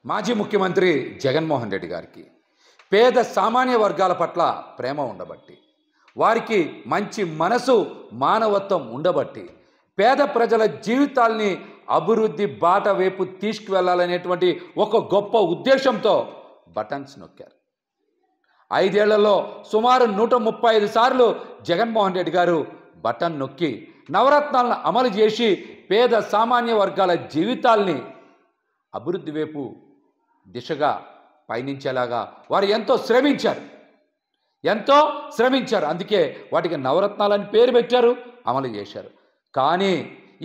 మాజీ ముఖ్యమంత్రి జగన్మోహన్ రెడ్డి గారికి పేద సామాన్య వర్గాల పట్ల ప్రేమ ఉండబట్టి, వారికి మంచి మనసు మానవత్వం ఉండబట్టి, పేద ప్రజల జీవితాల్ని అభివృద్ధి బాట వైపు తీసుకువెళ్లాలనేటువంటి ఒక గొప్ప ఉద్దేశంతో బటన్స్ నొక్కారు. 5 ఏళ్లలో సుమారు 135 సార్లు జగన్మోహన్ రెడ్డి గారు బటన్ నొక్కి నవరత్నాలను అమలు చేసి పేద సామాన్య వర్గాల జీవితాల్ని అభివృద్ధి వైపు దిశగా పయనించేలాగా వారు ఎంతో శ్రమించారు. అందుకే వాటికి నవరత్నాలని పేరు పెట్టారు, అమలు చేశారు. కానీ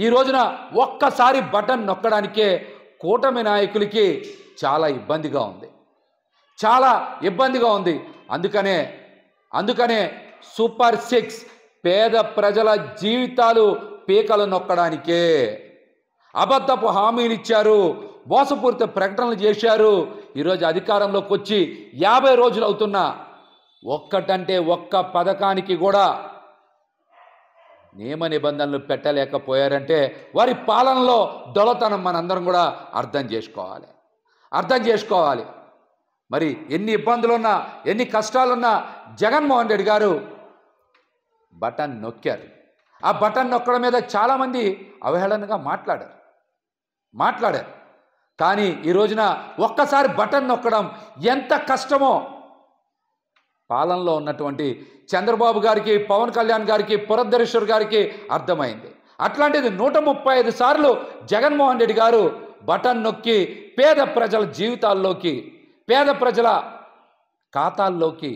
ఈ రోజున ఒక్కసారి బటన్ నొక్కడానికే కూటమి నాయకులకి చాలా ఇబ్బందిగా ఉంది. అందుకనే సూపర్ 6 పేద ప్రజల జీవితాలు పీకలు నొక్కడానికే అబద్ధపు హామీలు ఇచ్చారు, మోసపూరిత ప్రకటనలు చేశారు. ఈరోజు అధికారంలోకి వచ్చి 50 రోజులు అవుతున్నా ఒక్కటంటే ఒక్క పథకానికి కూడా నియమ నిబంధనలు పెట్టలేకపోయారంటే వారి పాలనలో దొలతనం మనందరం కూడా అర్థం చేసుకోవాలి. మరి ఎన్ని ఇబ్బందులున్నా, ఎన్ని కష్టాలున్నా జగన్మోహన్ రెడ్డి గారు బటన్ నొక్కారు. ఆ బటన్ నొక్కడం మీద చాలామంది అవహేళనగా మాట్లాడారు. కానీ ఈ రోజున ఒక్కసారి బటన్ నొక్కడం ఎంత కష్టమో పాలనలో ఉన్నటువంటి చంద్రబాబు గారికి, పవన్ కళ్యాణ్ గారికి, పురంధరేశ్వర్ గారికి అర్థమైంది. అట్లాంటిది 135 సార్లు జగన్మోహన్ రెడ్డి గారు బటన్ నొక్కి పేద ప్రజల జీవితాల్లోకి, పేద ప్రజల ఖాతాల్లోకి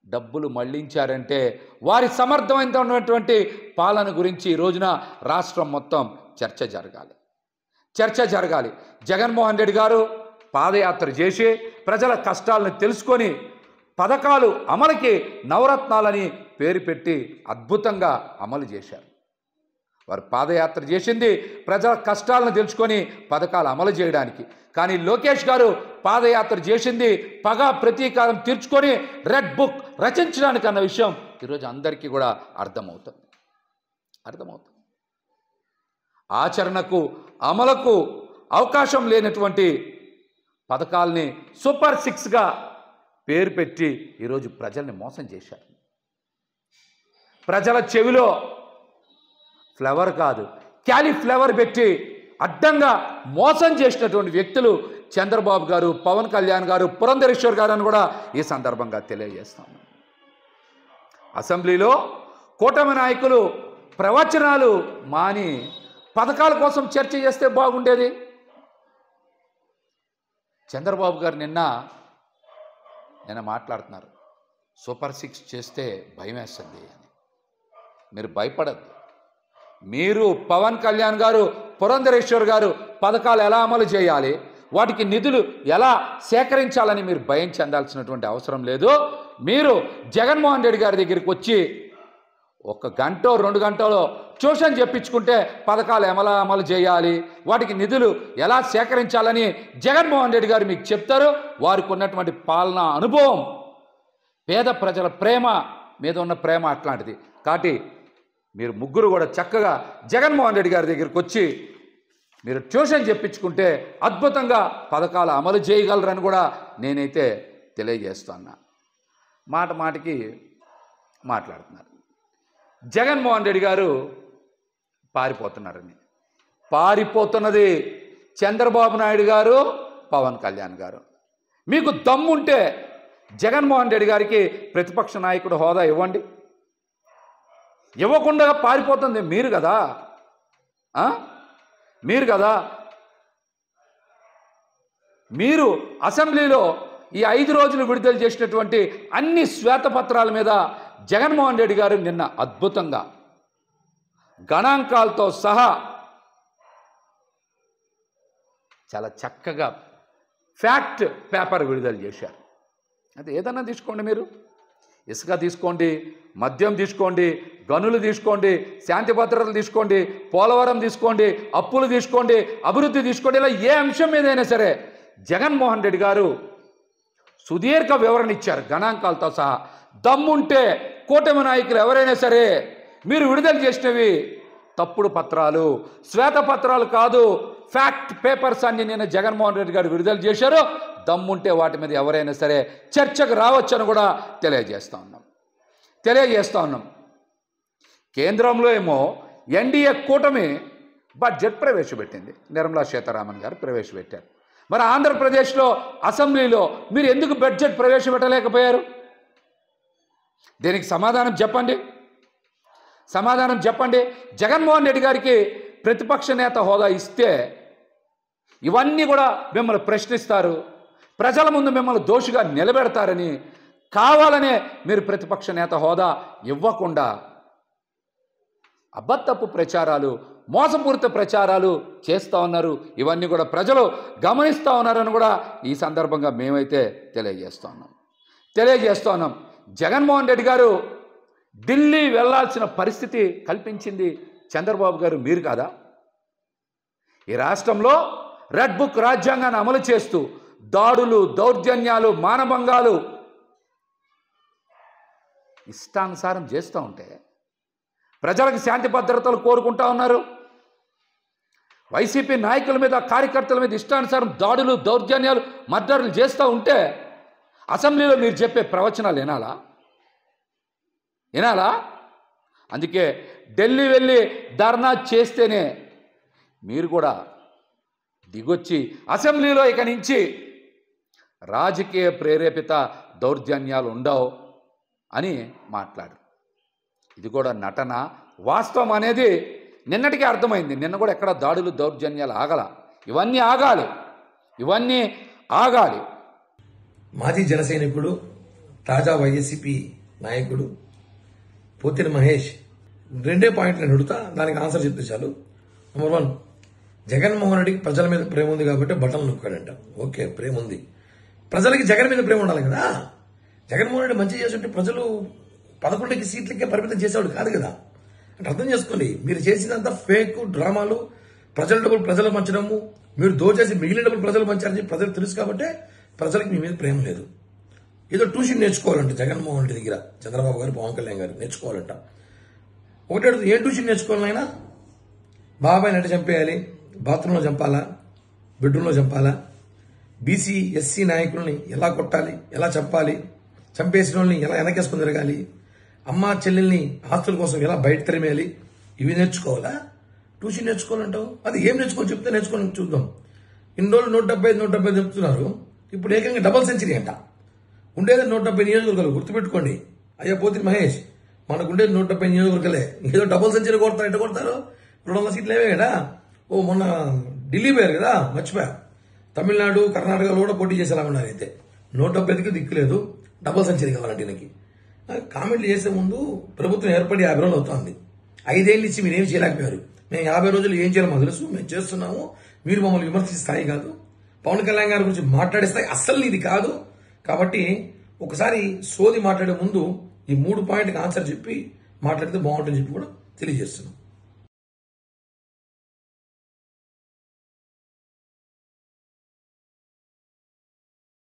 డబ్బులు మళ్లించారంటే వారి సమర్థవంతమైనటువంటి పాలన గురించి ఈ రోజున రాష్ట్రం మొత్తం చర్చ జరగాలి. జగన్మోహన్ రెడ్డి గారు పాదయాత్ర చేసి ప్రజల కష్టాలను తెలుసుకొని పథకాలు అమలుకి నవరత్నాలని పేరు పెట్టి అద్భుతంగా అమలు చేశారు. వారు పాదయాత్ర చేసింది ప్రజల కష్టాలను తెలుసుకొని పథకాలు అమలు చేయడానికి. కానీ లోకేష్ గారు పాదయాత్ర చేసింది పగ ప్రతీకారం తీర్చుకొని రెడ్ బుక్ రచించడానికి అన్న విషయం ఈరోజు అందరికీ కూడా అర్థమవుతుంది. ఆచరణకు అమలుకు అవకాశం లేనటువంటి పథకాల్ని సూపర్ 6గా పేరు పెట్టి ఈరోజు ప్రజల్ని మోసం చేశారు. ప్రజల చెవిలో ఫ్లవర్ కాదు క్యాలీఫ్లవర్ పెట్టి అడ్డంగా మోసం చేసినటువంటి వ్యక్తులు చంద్రబాబు గారు, పవన్ కళ్యాణ్ గారు, పురంధరేశ్వర్ గారు అని కూడా ఈ సందర్భంగా తెలియజేస్తాను. అసెంబ్లీలో కూటమి నాయకులు ప్రవచనాలు మాని పథకాల కోసం చర్చ చేస్తే బాగుండేది. చంద్రబాబు గారు నిన్న మాట్లాడుతున్నారు, సూపర్ 6 చేస్తే భయం వేస్తుంది అని. మీరు భయపడద్దు. మీరు పవన్ కళ్యాణ్ గారు, పురంధరేశ్వర్ గారు పథకాలు ఎలా అమలు చేయాలి, వాటికి నిధులు ఎలా సేకరించాలని మీరు భయం చెందాల్సినటువంటి అవసరం లేదు. మీరు జగన్మోహన్ రెడ్డి గారి దగ్గరికి వచ్చి 1 గంట 2 గంటలో ట్యూషన్ చెప్పించుకుంటే పథకాలు ఎలా అమలు చేయాలి, వాటికి నిధులు ఎలా సేకరించాలని జగన్మోహన్ రెడ్డి గారు మీకు చెప్తారు. వారికి ఉన్నటువంటి పాలనా అనుభవం, పేద ప్రజల ప్రేమ మీద ఉన్న ప్రేమ అట్లాంటిది. కాబట్టి మీరు ముగ్గురు కూడా చక్కగా జగన్మోహన్ రెడ్డి గారి దగ్గరికి వచ్చి మీరు ట్యూషన్ చెప్పించుకుంటే అద్భుతంగా పథకాలు అమలు చేయగలరని కూడా నేనైతే తెలియజేస్తున్నా. మాటికి మాట్లాడుతున్నారు. జగన్మోహన్ రెడ్డి గారు పారిపోతున్నది చంద్రబాబు నాయుడు గారు, పవన్ కళ్యాణ్ గారు. మీకు దమ్ముంటే జగన్మోహన్ రెడ్డి గారికి ప్రతిపక్ష నాయకుడు హోదా ఇవ్వండి. ఇవ్వకుండా పారిపోతుంది మీరు కదా. మీరు అసెంబ్లీలో ఈ 5 రోజులు విడుదల చేసినటువంటి అన్ని శ్వేతపత్రాల మీద జగన్మోహన్ రెడ్డి గారు నిన్న అద్భుతంగా గణాంకాలతో సహా చాలా చక్కగా ఫ్యాక్ట్ పేపర్ విడుదల చేశారు. అది ఏదన్నా తీసుకోండి, మీరు ఇసుక తీసుకోండి, మద్యం తీసుకోండి, గనులు తీసుకోండి, శాంతి భద్రతలు తీసుకోండి, పోలవరం తీసుకోండి, అప్పులు తీసుకోండి, అభివృద్ధి తీసుకోండి, ఇలా ఏ అంశం మీదైనా సరే జగన్మోహన్ రెడ్డి గారు సుదీర్ఘ వివరణ ఇచ్చారు గణాంకాలతో సహా. దమ్ముంటే కూటమి నాయకులు ఎవరైనా సరే మీరు విడుదల చేసినవి తప్పుడు పత్రాలు, శ్వేతపత్రాలు కాదు, ఫ్యాక్ట్ పేపర్స్ అన్ని నిన్న జగన్మోహన్ రెడ్డి గారు విడుదల చేశారు. దమ్ముంటే వాటి మీద ఎవరైనా సరే చర్చకు రావచ్చని కూడా తెలియజేస్తూ ఉన్నాం. కేంద్రంలో ఏమో ఎన్డీఏ కూటమి బడ్జెట్ ప్రవేశపెట్టింది, నిర్మలా సీతారామన్ గారు ప్రవేశపెట్టారు. మరి ఆంధ్రప్రదేశ్లో అసెంబ్లీలో మీరు ఎందుకు బడ్జెట్ ప్రవేశపెట్టలేకపోయారు? దీనికి సమాధానం చెప్పండి. జగన్మోహన్ రెడ్డి గారికి ప్రతిపక్ష నేత హోదా ఇస్తే ఇవన్నీ కూడా మిమ్మల్ని ప్రశ్నిస్తారు, ప్రజల ముందు మిమ్మల్ని దోషిగా నిలబెడతారని కావాలనే మీరు ప్రతిపక్ష నేత హోదా ఇవ్వకుండా అబద్ధపు ప్రచారాలు, మోసపూరిత ప్రచారాలు చేస్తూ ఉన్నారు. ఇవన్నీ కూడా ప్రజలు గమనిస్తూ ఉన్నారని కూడా ఈ సందర్భంగా మేమైతే తెలియజేస్తూ ఉన్నాం. జగన్మోహన్ రెడ్డి గారు ఢిల్లీ వెళ్లాల్సిన పరిస్థితి కల్పించింది చంద్రబాబు గారు, మీరు కాదా? ఈ రాష్ట్రంలో రెడ్ బుక్ రాజ్యాంగాన్ని అమలు చేస్తూ దాడులు, దౌర్జన్యాలు, మానభంగాలు ఇష్టానుసారం చేస్తూ ఉంటే ప్రజలకు శాంతి భద్రతలు కోరుకుంటా ఉన్నారు. వైసీపీ నాయకుల మీద, కార్యకర్తల మీద ఇష్టానుసారం దాడులు, దౌర్జన్యాలు, మర్డర్లు చేస్తూ ఉంటే అసెంబ్లీలో మీరు చెప్పే ప్రవచనాలు వినాలా? అందుకే ఢిల్లీ వెళ్ళి ధర్నా చేస్తేనే మీరు కూడా దిగొచ్చి అసెంబ్లీలో ఇక నుంచి రాజకీయ ప్రేరేపిత దౌర్జన్యాలు ఉండవు అని మాట్లాడు. ఇది కూడా నటన, వాస్తవం అనేది నిన్నటికే అర్థమైంది. నిన్న కూడా ఎక్కడ దాడులు, దౌర్జన్యాలు ఇవన్నీ ఆగాలి. మాజీ జనసైనికుడు, తాజా వైఎస్సీపీ నాయకుడు పోతిరి మహేష్ 2 పాయింట్లు నేను అడుగుతా, దానికి ఆన్సర్ చెప్తే చాలు. నెంబర్ 1, జగన్మోహన్ రెడ్డికి ప్రజల మీద ప్రేమ ఉంది కాబట్టి బటన్లు నొక్కాడంట. ఓకే, ప్రేమ ఉంది. ప్రజలకి జగన్ మీద ప్రేమ ఉండాలి కదా. జగన్మోహన్ రెడ్డి మంచి చేస్తుంటే ప్రజలు 11 సీట్లకే పరిమితం చేసేవాడు కాదు కదా. అంటే అర్థం చేసుకోండి, మీరు చేసినంత ఫేక్ డ్రామాలు, ప్రజల డబ్బులు ప్రజలు పంచడము, మీరు దోచేసి మిగిలిన డబ్బులు ప్రజలు పంచారని ప్రజలకు తెలుసు కాబట్టి ప్రజలకు మీ మీద ప్రేమ లేదు. ఏదో ట్యూషన్ నేర్చుకోవాలంట జగన్మోహన్ రెడ్డి దగ్గర, చంద్రబాబు గారు, పవన్ కళ్యాణ్ గారు నేర్చుకోవాలంట. ఒకటి అడుగుతుంది, ఏం ట్యూషన్ నేర్చుకోవాలైనా? బాబాయ్ నటి చంపేయాలి, బాత్రూంలో చంపాలా, బెడ్రూమ్లో చంపాలా, బీసీ ఎస్సీ నాయకుల్ని ఎలా కొట్టాలి, ఎలా చంపాలి, చంపేసిన వాళ్ళని ఎలా వెనకేసుకుని తిరగాలి, అమ్మ చెల్లెల్ని ఆస్తుల కోసం ఎలా బయట తరిమేయాలి, ఇవి నేర్చుకోవాలా? ట్యూషన్ నేర్చుకోవాలంటావు? అది ఏం నేర్చుకోని చెప్తే నేర్చుకొని చూద్దాం. ఇన్ని రోజులు 175 చెప్తున్నారు, ఇప్పుడు ఏకంగా డబుల్ సెంచరీ అంట. ఉండేది 170 నియోజకవర్గాలు, గుర్తుపెట్టుకోండి. అయ్యా పోతిరి మహేష్, మనకుండేది 170 నియోజకవర్గాలే, ఏదో డబుల్ సెంచరీ కొడతారు. ఎట్ట కొడతారు? 200 సీట్లు ఏవే కదా. మొన్న ఢిల్లీ పోయారు కదా, మర్చిపోయా. తమిళనాడు, కర్ణాటకలో కూడా పోటీ చేసేలా ఉన్నారు. అయితే 170కి దిక్కులేదు, డబుల్ సెంచరీ కావాలంటే ఈయనకి. కామెంట్లు చేసే ముందు ప్రభుత్వం ఏర్పడి 50 రోజులు అవుతోంది. 5 ఏళ్ళు ఇచ్చి మీరేం చేయలేకపోయారు. మేము 50 రోజులు ఏం చేయాలో మాకు తెలుసు, మేము చేస్తున్నాము. మీరు మమ్మల్ని విమర్శించే స్థాయి కాదు, పవన్ కళ్యాణ్ గారి గురించి మాట్లాడే స్థాయి అస్సలు ఇది కాదు. కాబట్టి ఒకసారి సోది మాట్లాడే ముందు ఈ 3 పాయింట్కి ఆన్సర్ చెప్పి మాట్లాడితే బాగుంటుందని చెప్పి కూడా తెలియజేస్తున్నాం.